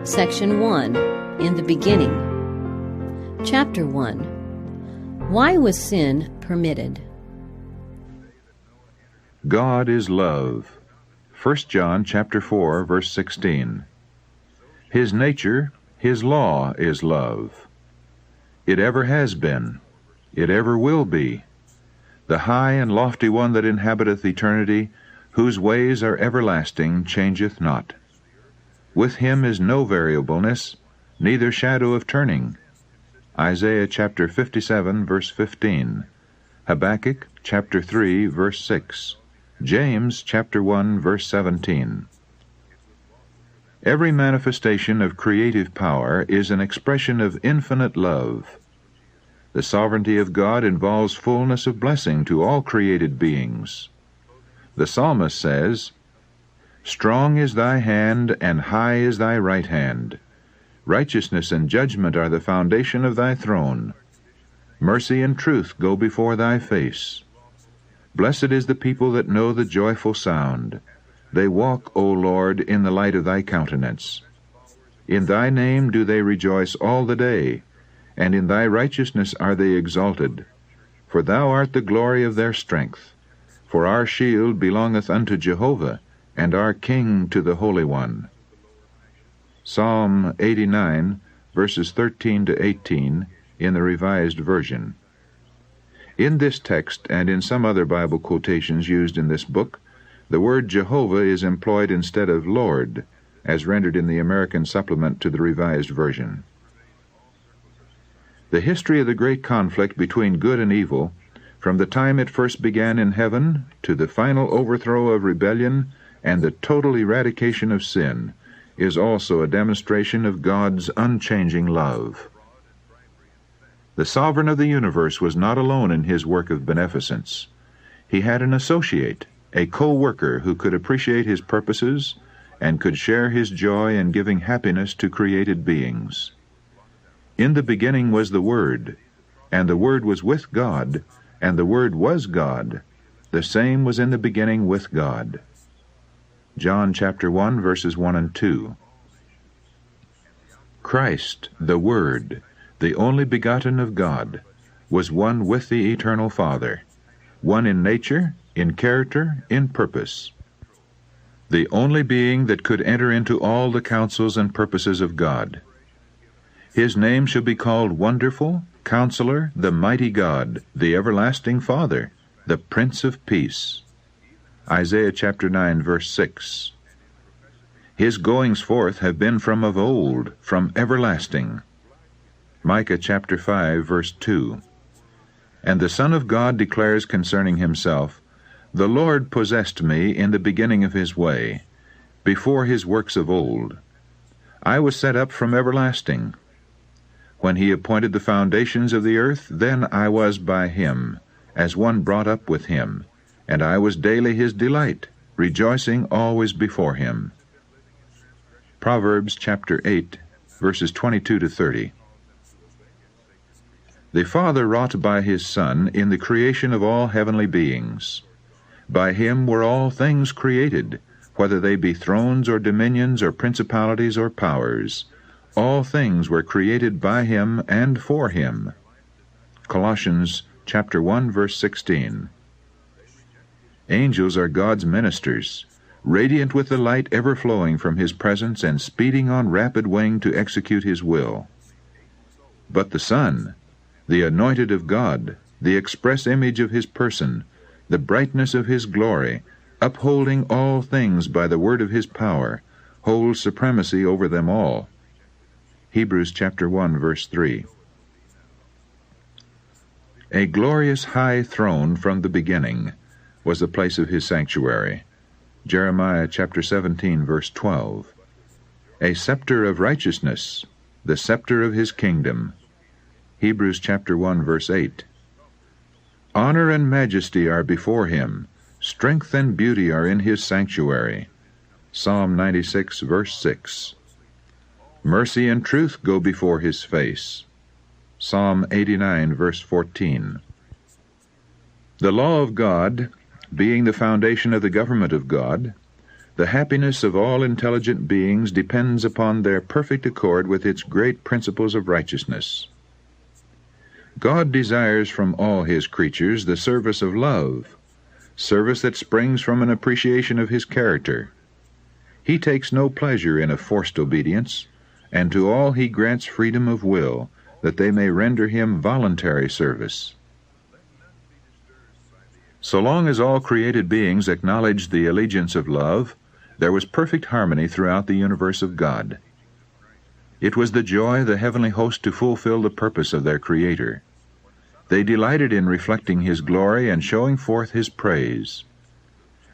Section 1. In the Beginning. Chapter 1. Why was sin permitted? God is love. 1 John chapter 4, verse 16. His nature, His law is love. It ever has been. It ever will be. The high and lofty one that inhabiteth eternity, whose ways are everlasting, changeth not. With Him is no variableness, neither shadow of turning. Isaiah chapter 57, verse 15. Habakkuk chapter 3, verse 6. James chapter 1, verse 17. Every manifestation of creative power is an expression of infinite love. The sovereignty of God involves fullness of blessing to all created beings. The psalmist says, "Strong is thy hand, and high is thy right hand. Righteousness and judgment are the foundation of thy throne. Mercy and truth go before thy face. Blessed is the people that know the joyful sound. They walk, O Lord, in the light of thy countenance. In thy name do they rejoice all the day, and in thy righteousness are they exalted. For thou art the glory of their strength. For our shield belongeth unto Jehovah, and our King to the Holy One." Psalm 89, verses 13 to 18, in the Revised Version. In this text, and in some other Bible quotations used in this book, the word Jehovah is employed instead of Lord, as rendered in the American supplement to the Revised Version. The history of the great conflict between good and evil, from the time it first began in heaven to the final overthrow of rebellion and the total eradication of sin, is also a demonstration of God's unchanging love. The Sovereign of the universe was not alone in His work of beneficence. He had an associate, a co-worker who could appreciate His purposes and could share His joy in giving happiness to created beings. In the beginning was the Word, and the Word was with God, and the Word was God. The same was in the beginning with God. John chapter 1, verses 1 and 2. Christ, the Word, the only begotten of God, was one with the eternal Father, one in nature, in character, in purpose. The only being that could enter into all the counsels and purposes of God. His name shall be called Wonderful, Counselor, the Mighty God, the Everlasting Father, the Prince of Peace. Isaiah chapter 9, verse 6. His goings forth have been from of old, from everlasting. Micah chapter 5, verse 2. And the Son of God declares concerning Himself, "The Lord possessed me in the beginning of His way, before His works of old. I was set up from everlasting. When He appointed the foundations of the earth, then I was by Him, as one brought up with Him, and I was daily His delight, rejoicing always before Him." Proverbs chapter 8, verses 22 to 30. The Father wrought by His Son in the creation of all heavenly beings. By Him were all things created, whether they be thrones or dominions or principalities or powers. All things were created by Him and for Him. Colossians chapter 1, verse 16. Angels are God's ministers, radiant with the light ever flowing from His presence and speeding on rapid wing to execute His will. But the Son, the anointed of God, the express image of His person, the brightness of His glory, upholding all things by the word of His power, holds supremacy over them all. Hebrews chapter 1, verse 3. A glorious high throne from the beginning was the place of His sanctuary. Jeremiah chapter 17, verse 12. A scepter of righteousness, the scepter of His kingdom. Hebrews chapter 1, verse 8. Honor and majesty are before Him, strength and beauty are in His sanctuary. Psalm 96, verse 6. Mercy and truth go before His face. Psalm 89, verse 14. The law of God, being the foundation of the government of God, The happiness of all intelligent beings depends upon their perfect accord with its great principles of righteousness. God desires from all His creatures the service of love, service that springs from an appreciation of His character. He takes no pleasure in a forced obedience, and to all He grants freedom of will, that they may render Him voluntary service. So long as all created beings acknowledged the allegiance of love, there was perfect harmony throughout the universe of God. It was the joy of the heavenly host to fulfill the purpose of their Creator. They delighted in reflecting His glory and showing forth His praise.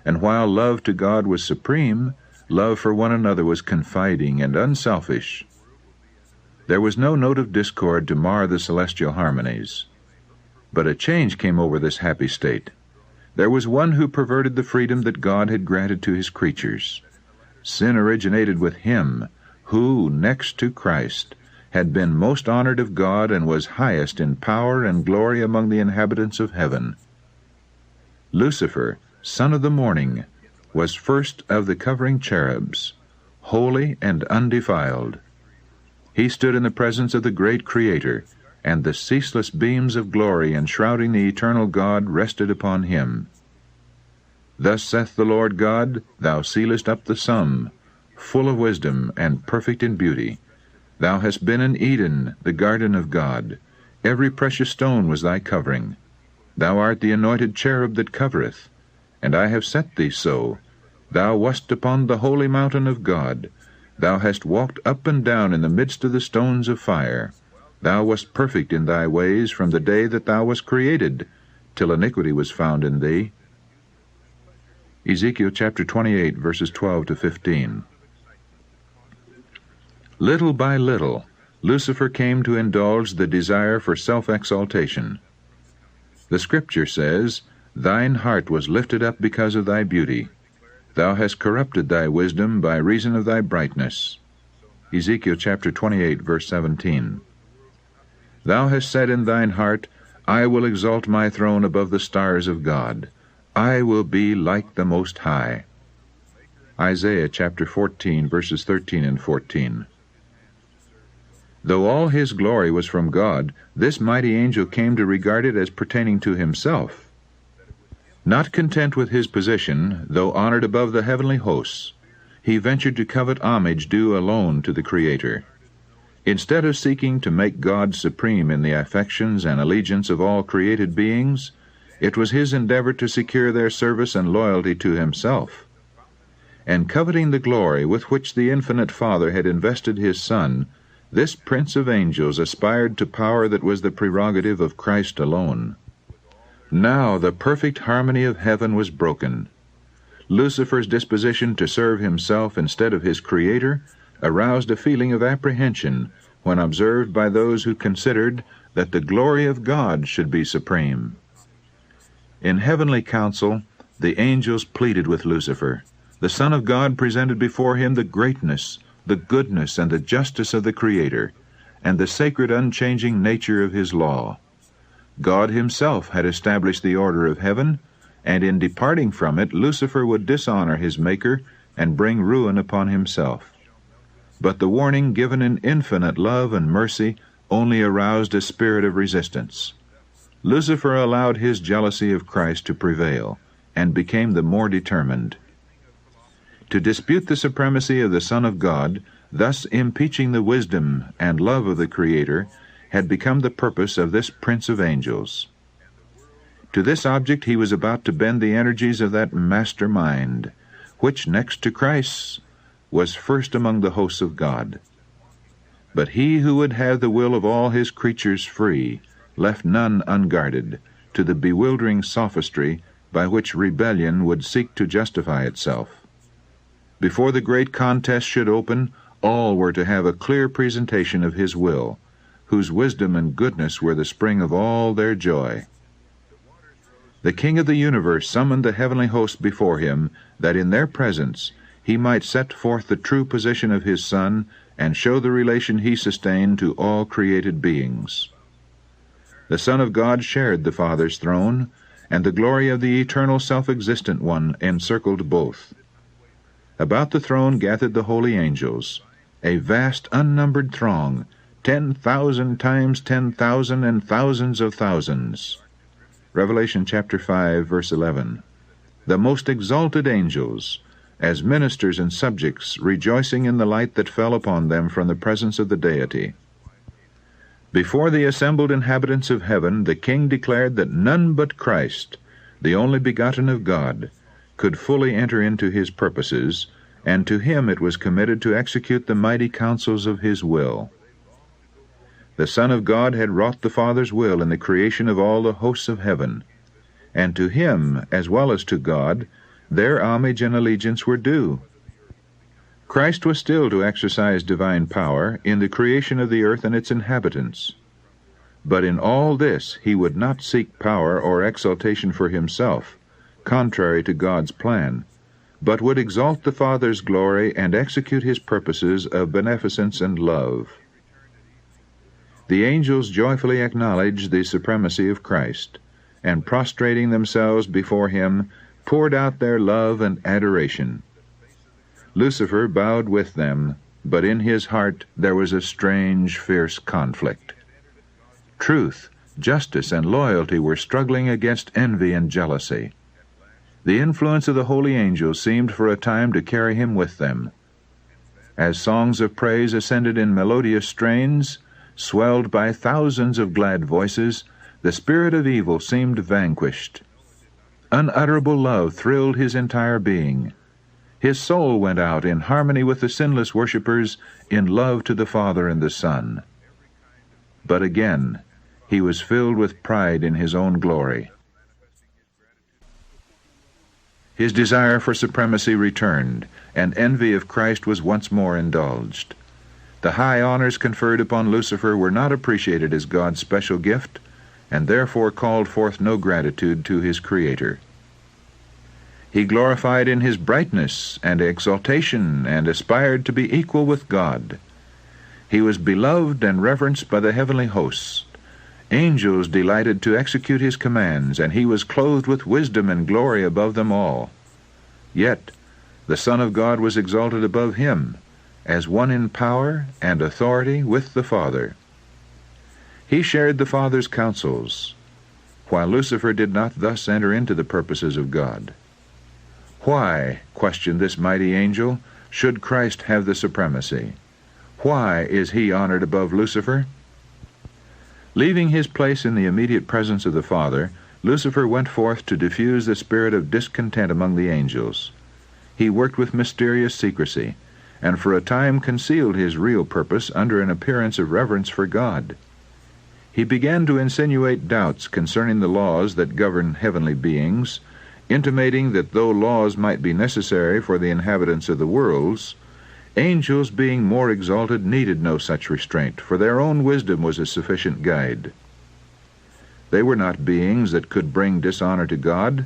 And while love to God was supreme, love for one another was confiding and unselfish. There was no note of discord to mar the celestial harmonies. But a change came over this happy state. There was one who perverted the freedom that God had granted to His creatures. Sin originated with him, who, next to Christ, had been most honored of God and was highest in power and glory among the inhabitants of heaven. Lucifer, son of the morning, was first of the covering cherubs, holy and undefiled. He stood in the presence of the great Creator, and the ceaseless beams of glory enshrouding the eternal God rested upon him. Thus saith the Lord God, Thou sealest up the sum, full of wisdom and perfect in beauty. Thou hast been in Eden, the garden of God. Every precious stone was thy covering. Thou art the anointed cherub that covereth, and I have set thee so. Thou wast upon the holy mountain of God. Thou hast walked up and down in the midst of the stones of fire. Thou wast perfect in thy ways from the day that thou wast created, till iniquity was found in thee. Ezekiel chapter 28, verses 12 to 15. Little by little, Lucifer came to indulge the desire for self-exaltation. The Scripture says, Thine heart was lifted up because of thy beauty. Thou hast corrupted thy wisdom by reason of thy brightness. Ezekiel chapter 28, verse 17. Thou hast said in thine heart, I will exalt my throne above the stars of God. I will be like the Most High. Isaiah chapter 14, verses 13 and 14. Though all his glory was from God, this mighty angel came to regard it as pertaining to himself. Not content with his position, though honored above the heavenly hosts, he ventured to covet homage due alone to the Creator. Instead of seeking to make God supreme in the affections and allegiance of all created beings, it was his endeavor to secure their service and loyalty to himself. And coveting the glory with which the infinite Father had invested his Son, this prince of angels aspired to power that was the prerogative of Christ alone. Now the perfect harmony of heaven was broken. Lucifer's disposition to serve himself instead of his Creator aroused a feeling of apprehension when observed by those who considered that the glory of God should be supreme. In heavenly council, the angels pleaded with Lucifer. The Son of God presented before him the greatness, the goodness, and the justice of the Creator, and the sacred unchanging nature of his law. God himself had established the order of heaven, and in departing from it, Lucifer would dishonor his Maker and bring ruin upon himself. But the warning given in infinite love and mercy only aroused a spirit of resistance. Lucifer allowed his jealousy of Christ to prevail, and became the more determined. To dispute the supremacy of the Son of God, thus impeaching the wisdom and love of the Creator, had become the purpose of this prince of angels. To this object he was about to bend the energies of that master mind, which, next to Christ's, was first among the hosts of God. But he who would have the will of all his creatures free left none unguarded to the bewildering sophistry by which rebellion would seek to justify itself. Before the great contest should open, all were to have a clear presentation of his will, whose wisdom and goodness were the spring of all their joy. The King of the universe summoned the heavenly host before him, that in their presence he might set forth the true position of his Son and show the relation he sustained to all created beings. The Son of God shared the Father's throne, and the glory of the eternal self-existent One encircled both. About the throne gathered the holy angels, a vast unnumbered throng, 10,000 times 10,000 and thousands of thousands. Revelation chapter 5, verse 11. The most exalted angels, as ministers and subjects, rejoicing in the light that fell upon them from the presence of the Deity. Before the assembled inhabitants of heaven, the King declared that none but Christ, the only begotten of God, could fully enter into his purposes, and to him it was committed to execute the mighty counsels of his will. The Son of God had wrought the Father's will in the creation of all the hosts of heaven, and to him, as well as to God, their homage and allegiance were due. Christ was still to exercise divine power in the creation of the earth and its inhabitants. But in all this he would not seek power or exaltation for himself, contrary to God's plan, but would exalt the Father's glory and execute his purposes of beneficence and love. The angels joyfully acknowledged the supremacy of Christ, and prostrating themselves before him, poured out their love and adoration. Lucifer bowed with them, but in his heart there was a strange, fierce conflict. Truth, justice, and loyalty were struggling against envy and jealousy. The influence of the holy angels seemed for a time to carry him with them. As songs of praise ascended in melodious strains, swelled by thousands of glad voices, the spirit of evil seemed vanquished. Unutterable love thrilled his entire being. His soul went out in harmony with the sinless worshippers in love to the Father and the Son. But again, he was filled with pride in his own glory. His desire for supremacy returned, and envy of Christ was once more indulged. The high honors conferred upon Lucifer were not appreciated as God's special gift, and therefore called forth no gratitude to his Creator. He glorified in his brightness and exaltation, and aspired to be equal with God. He was beloved and reverenced by the heavenly hosts. Angels delighted to execute his commands, and he was clothed with wisdom and glory above them all. Yet the Son of God was exalted above him, as one in power and authority with the Father. He shared the Father's counsels, while Lucifer did not thus enter into the purposes of God. Why, questioned this mighty angel, should Christ have the supremacy? Why is he honored above Lucifer? Leaving his place in the immediate presence of the Father, Lucifer went forth to diffuse the spirit of discontent among the angels. He worked with mysterious secrecy, and for a time concealed his real purpose under an appearance of reverence for God. He began to insinuate doubts concerning the laws that govern heavenly beings, intimating that though laws might be necessary for the inhabitants of the worlds, angels being more exalted needed no such restraint, for their own wisdom was a sufficient guide. They were not beings that could bring dishonor to God.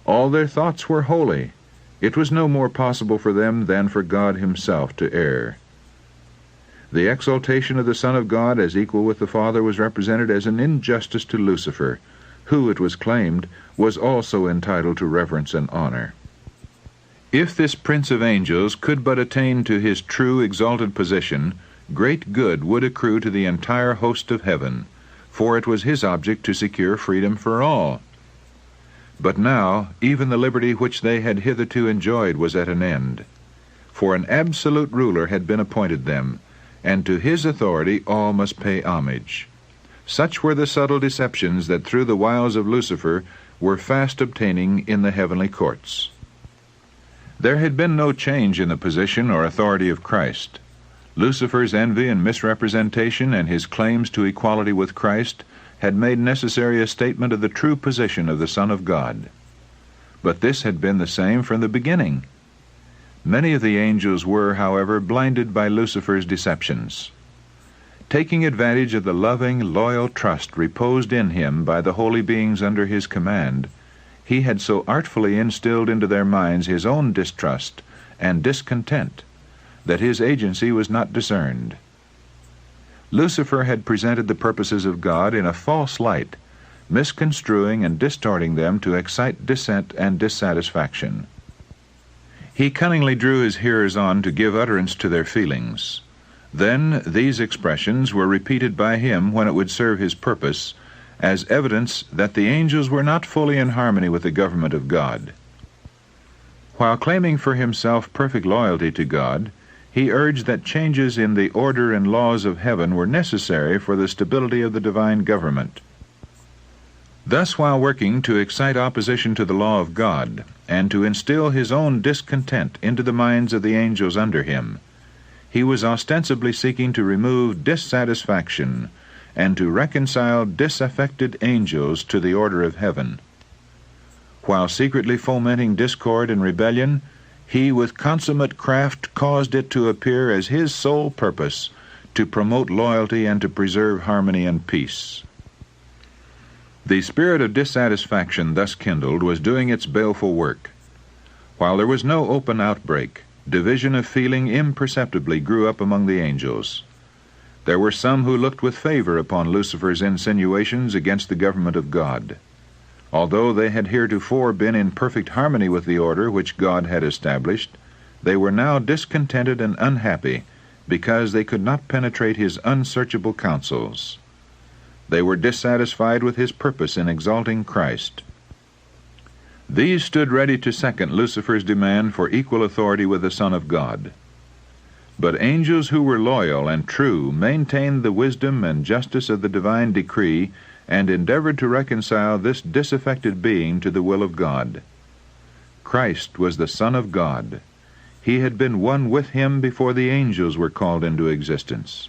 All their thoughts were holy. It was no more possible for them than for God himself to err. The exaltation of the Son of God as equal with the Father was represented as an injustice to Lucifer, who, it was claimed, was also entitled to reverence and honor. If this Prince of Angels could but attain to his true exalted position, great good would accrue to the entire host of heaven, for it was his object to secure freedom for all. But now, even the liberty which they had hitherto enjoyed was at an end, for an absolute ruler had been appointed them, and to his authority all must pay homage. Such were the subtle deceptions that through the wiles of Lucifer were fast obtaining in the heavenly courts. There had been no change in the position or authority of Christ. Lucifer's envy and misrepresentation and his claims to equality with Christ had made necessary a statement of the true position of the Son of God. But this had been the same from the beginning. Many of the angels were, however, blinded by Lucifer's deceptions. Taking advantage of the loving, loyal trust reposed in him by the holy beings under his command, he had so artfully instilled into their minds his own distrust and discontent that his agency was not discerned. Lucifer had presented the purposes of God in a false light, misconstruing and distorting them to excite dissent and dissatisfaction. He cunningly drew his hearers on to give utterance to their feelings. Then these expressions were repeated by him when it would serve his purpose, as evidence that the angels were not fully in harmony with the government of God. While claiming for himself perfect loyalty to God, he urged that changes in the order and laws of heaven were necessary for the stability of the divine government. Thus, while working to excite opposition to the law of God, and to instill his own discontent into the minds of the angels under him, he was ostensibly seeking to remove dissatisfaction and to reconcile disaffected angels to the order of heaven. While secretly fomenting discord and rebellion, he with consummate craft caused it to appear as his sole purpose to promote loyalty and to preserve harmony and peace. The spirit of dissatisfaction thus kindled was doing its baleful work. While there was no open outbreak, division of feeling imperceptibly grew up among the angels. There were some who looked with favor upon Lucifer's insinuations against the government of God. Although they had heretofore been in perfect harmony with the order which God had established, they were now discontented and unhappy because they could not penetrate his unsearchable counsels. They were dissatisfied with his purpose in exalting Christ. These stood ready to second Lucifer's demand for equal authority with the Son of God. But angels who were loyal and true maintained the wisdom and justice of the divine decree and endeavored to reconcile this disaffected being to the will of God. Christ was the Son of God. He had been one with him before the angels were called into existence.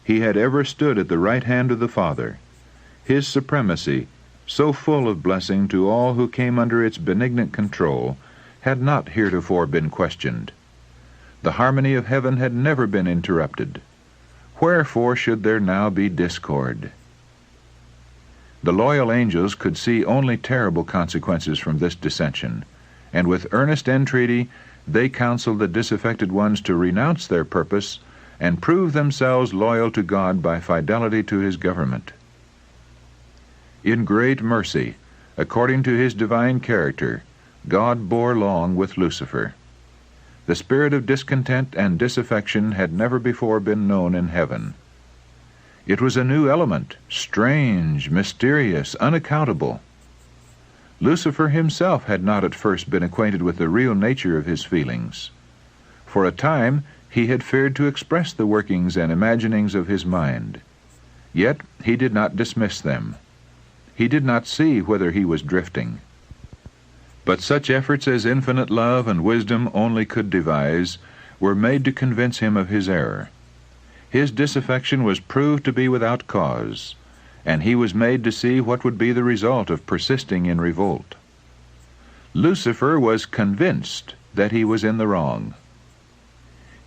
He had ever stood at the right hand of the Father. His supremacy, so full of blessing to all who came under its benignant control, had not heretofore been questioned. The harmony of heaven had never been interrupted. Wherefore should there now be discord? The loyal angels could see only terrible consequences from this dissension, and with earnest entreaty they counseled the disaffected ones to renounce their purpose and prove themselves loyal to God by fidelity to his government. In great mercy, according to his divine character, God bore long with Lucifer. The spirit of discontent and disaffection had never before been known in heaven. It was a new element, strange, mysterious, unaccountable. Lucifer himself had not at first been acquainted with the real nature of his feelings. For a time he had feared to express the workings and imaginings of his mind. Yet he did not dismiss them. He did not see whither he was drifting. But such efforts as infinite love and wisdom only could devise were made to convince him of his error. His disaffection was proved to be without cause, and he was made to see what would be the result of persisting in revolt. Lucifer was convinced that he was in the wrong.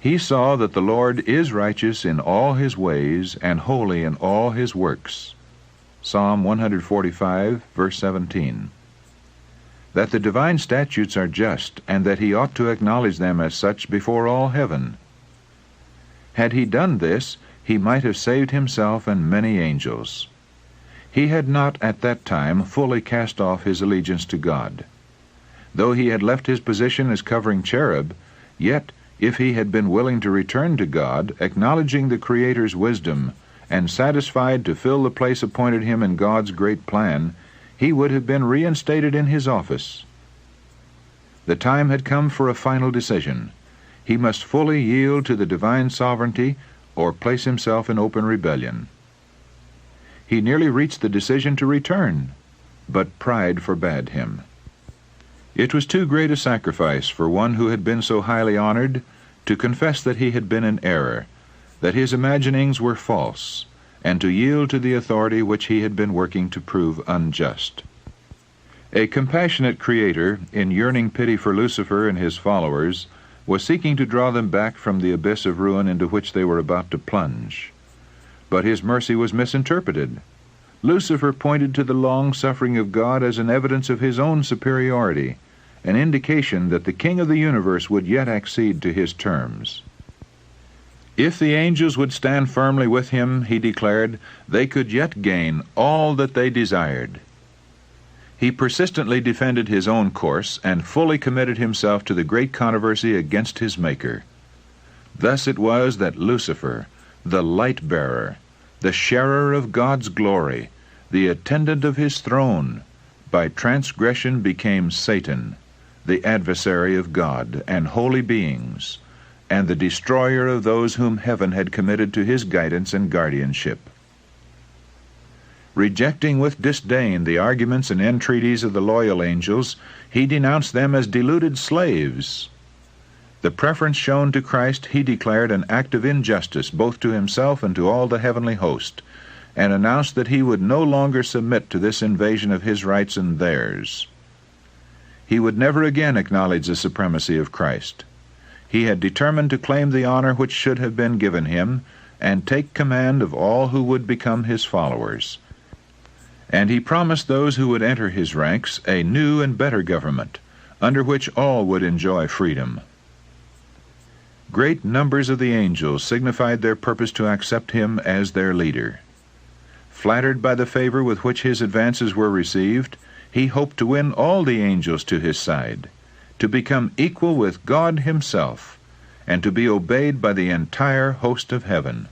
He saw that the Lord is righteous in all his ways and holy in all his works. Psalm 145, verse 17. That the divine statutes are just, and that he ought to acknowledge them as such before all heaven. Had he done this, he might have saved himself and many angels. He had not at that time fully cast off his allegiance to God. Though he had left his position as covering cherub, yet if he had been willing to return to God, acknowledging the Creator's wisdom, and satisfied to fill the place appointed him in God's great plan, he would have been reinstated in his office. The time had come for a final decision. He must fully yield to the divine sovereignty or place himself in open rebellion. He nearly reached the decision to return, but pride forbade him. It was too great a sacrifice for one who had been so highly honored to confess that he had been in error, that his imaginings were false, and to yield to the authority which he had been working to prove unjust. A compassionate Creator, in yearning pity for Lucifer and his followers, was seeking to draw them back from the abyss of ruin into which they were about to plunge. But his mercy was misinterpreted. Lucifer pointed to the long-suffering of God as an evidence of his own superiority, an indication that the King of the universe would yet accede to his terms. If the angels would stand firmly with him, he declared, they could yet gain all that they desired. He persistently defended his own course and fully committed himself to the great controversy against his Maker. Thus it was that Lucifer, the light-bearer, the sharer of God's glory, the attendant of his throne, by transgression became Satan, the adversary of God and holy beings, and the destroyer of those whom heaven had committed to his guidance and guardianship. Rejecting with disdain the arguments and entreaties of the loyal angels, he denounced them as deluded slaves. The preference shown to Christ he declared an act of injustice both to himself and to all the heavenly host, and announced that he would no longer submit to this invasion of his rights and theirs. He would never again acknowledge the supremacy of Christ. He had determined to claim the honor which should have been given him, and take command of all who would become his followers. And he promised those who would enter his ranks a new and better government, under which all would enjoy freedom. Great numbers of the angels signified their purpose to accept him as their leader. Flattered by the favor with which his advances were received, he hoped to win all the angels to his side, to become equal with God himself, and to be obeyed by the entire host of heaven.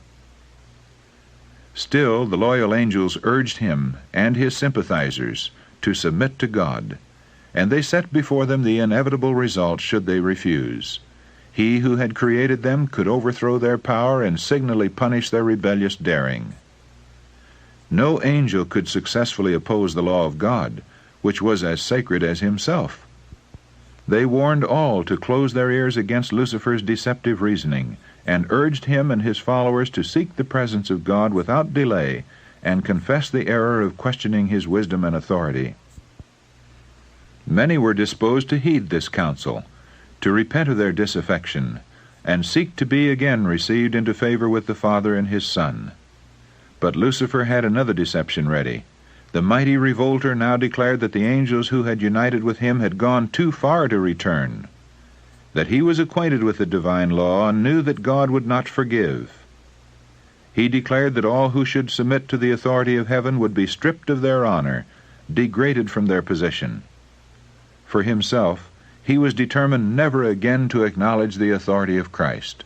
Still, the loyal angels urged him and his sympathizers to submit to God, and they set before them the inevitable result should they refuse. He who had created them could overthrow their power and signally punish their rebellious daring. No angel could successfully oppose the law of God, which was as sacred as himself. They warned all to close their ears against Lucifer's deceptive reasoning, and urged him and his followers to seek the presence of God without delay, and confess the error of questioning his wisdom and authority. Many were disposed to heed this counsel, to repent of their disaffection, and seek to be again received into favor with the Father and his Son. But Lucifer had another deception ready. The mighty revolter now declared that the angels who had united with him had gone too far to return, that he was acquainted with the divine law and knew that God would not forgive. He declared that all who should submit to the authority of heaven would be stripped of their honor, degraded from their position. For himself, he was determined never again to acknowledge the authority of Christ.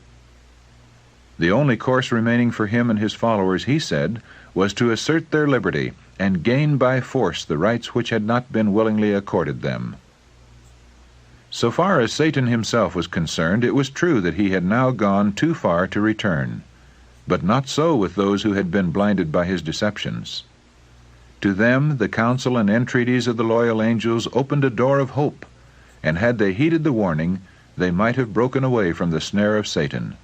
The only course remaining for him and his followers, he said, was to assert their liberty and gain by force the rights which had not been willingly accorded them. So far as Satan himself was concerned, it was true that he had now gone too far to return, but not so with those who had been blinded by his deceptions. To them the counsel and entreaties of the loyal angels opened a door of hope, and had they heeded the warning, they might have broken away from the snare of Satan.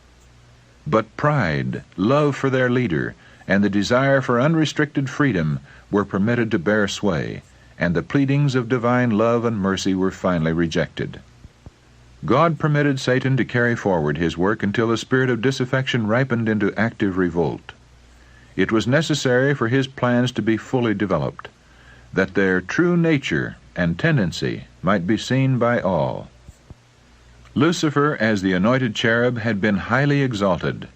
But pride, love for their leader, and the desire for unrestricted freedom were permitted to bear sway, and the pleadings of divine love and mercy were finally rejected. God permitted Satan to carry forward his work until the spirit of disaffection ripened into active revolt. It was necessary for his plans to be fully developed, that their true nature and tendency might be seen by all. Lucifer, as the anointed cherub, had been highly exalted.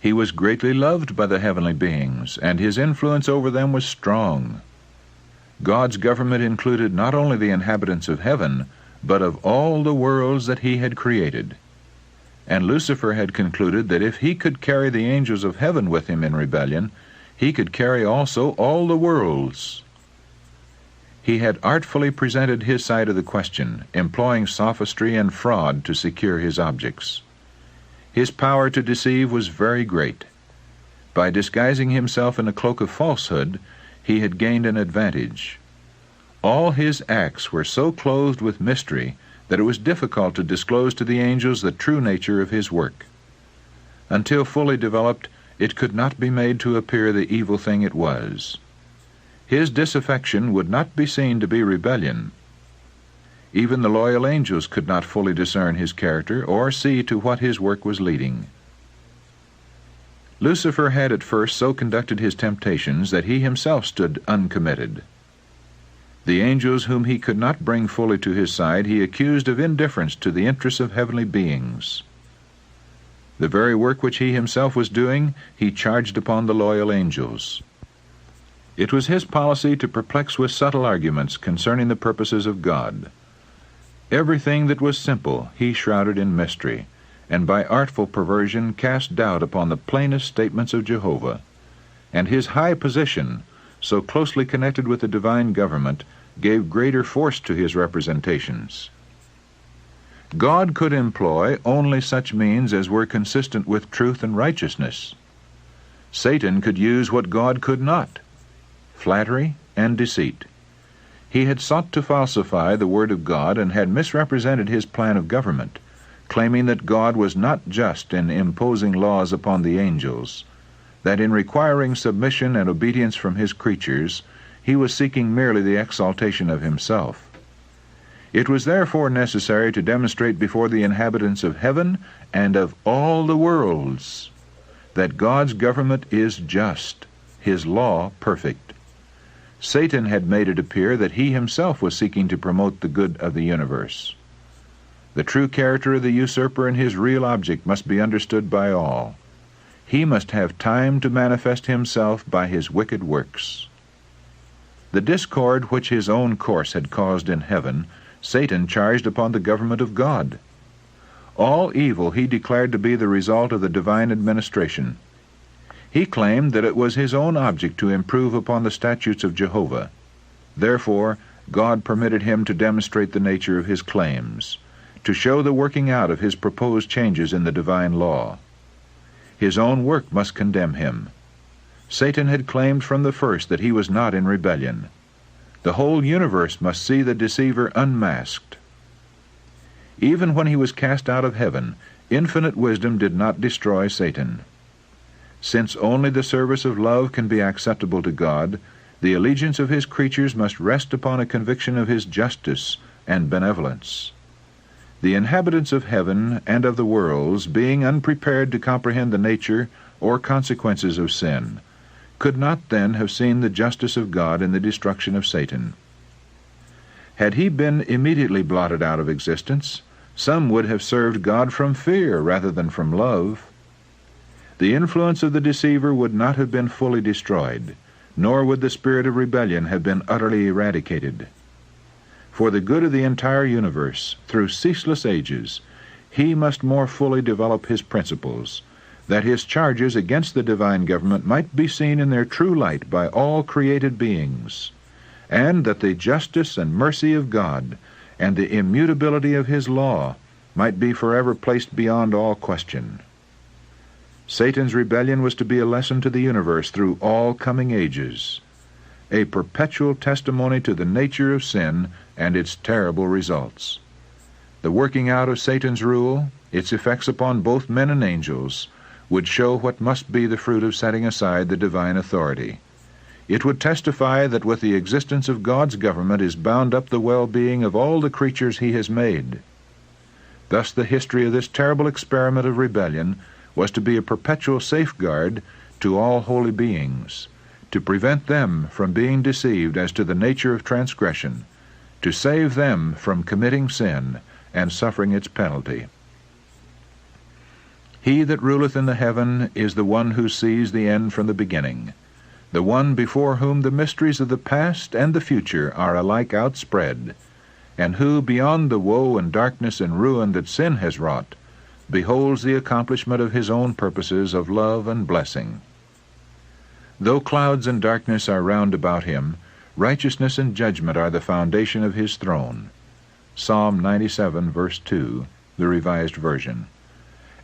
He was greatly loved by the heavenly beings, and his influence over them was strong. God's government included not only the inhabitants of heaven, but of all the worlds that he had created. And Lucifer had concluded that if he could carry the angels of heaven with him in rebellion, he could carry also all the worlds. He had artfully presented his side of the question, employing sophistry and fraud to secure his objects. His power to deceive was very great. By disguising himself in a cloak of falsehood, he had gained an advantage. All his acts were so clothed with mystery that it was difficult to disclose to the angels the true nature of his work. Until fully developed, it could not be made to appear the evil thing it was. His disaffection would not be seen to be rebellion. Even the loyal angels could not fully discern his character or see to what his work was leading. Lucifer had at first so conducted his temptations that he himself stood uncommitted. The angels whom he could not bring fully to his side he accused of indifference to the interests of heavenly beings. The very work which he himself was doing he charged upon the loyal angels. It was his policy to perplex with subtle arguments concerning the purposes of God. Everything that was simple he shrouded in mystery, and by artful perversion cast doubt upon the plainest statements of Jehovah. And his high position, so closely connected with the divine government, gave greater force to his representations. God could employ only such means as were consistent with truth and righteousness. Satan could use what God could not: flattery and deceit. He had sought to falsify the Word of God and had misrepresented his plan of government, claiming that God was not just in imposing laws upon the angels, that in requiring submission and obedience from his creatures, he was seeking merely the exaltation of himself. It was therefore necessary to demonstrate before the inhabitants of heaven and of all the worlds that God's government is just, his law perfect. Satan had made it appear that he himself was seeking to promote the good of the universe. The true character of the usurper and his real object must be understood by all. He must have time to manifest himself by his wicked works. The discord which his own course had caused in heaven, Satan charged upon the government of God. All evil he declared to be the result of the divine administration. He claimed that it was his own object to improve upon the statutes of Jehovah. Therefore, God permitted him to demonstrate the nature of his claims, to show the working out of his proposed changes in the divine law. His own work must condemn him. Satan had claimed from the first that he was not in rebellion. The whole universe must see the deceiver unmasked. Even when he was cast out of heaven, infinite wisdom did not destroy Satan. Since only the service of love can be acceptable to God, the allegiance of his creatures must rest upon a conviction of his justice and benevolence. The inhabitants of heaven and of the worlds, being unprepared to comprehend the nature or consequences of sin, could not then have seen the justice of God in the destruction of Satan. Had he been immediately blotted out of existence, some would have served God from fear rather than from love. The influence of the deceiver would not have been fully destroyed, nor would the spirit of rebellion have been utterly eradicated. For the good of the entire universe, through ceaseless ages, he must more fully develop his principles, that his charges against the divine government might be seen in their true light by all created beings, and that the justice and mercy of God and the immutability of his law might be forever placed beyond all question. Satan's rebellion was to be a lesson to the universe through all coming ages, a perpetual testimony to the nature of sin and its terrible results. The working out of Satan's rule, its effects upon both men and angels, would show what must be the fruit of setting aside the divine authority. It would testify that with the existence of God's government is bound up the well-being of all the creatures he has made. Thus the history of this terrible experiment of rebellion was to be a perpetual safeguard to all holy beings, to prevent them from being deceived as to the nature of transgression, to save them from committing sin and suffering its penalty. He that ruleth in the heaven is the one who sees the end from the beginning, the one before whom the mysteries of the past and the future are alike outspread, and who, beyond the woe and darkness and ruin that sin has wrought, beholds the accomplishment of his own purposes of love and blessing. Though clouds and darkness are round about him, righteousness and judgment are the foundation of his throne. Psalm 97, verse 2, the Revised Version.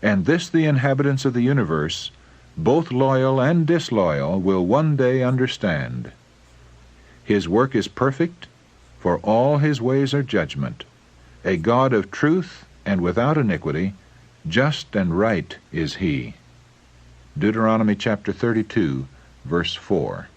And this the inhabitants of the universe, both loyal and disloyal, will one day understand. His work is perfect, for all his ways are judgment. A God of truth and without iniquity, just and right is he. Deuteronomy chapter 32, verse 4.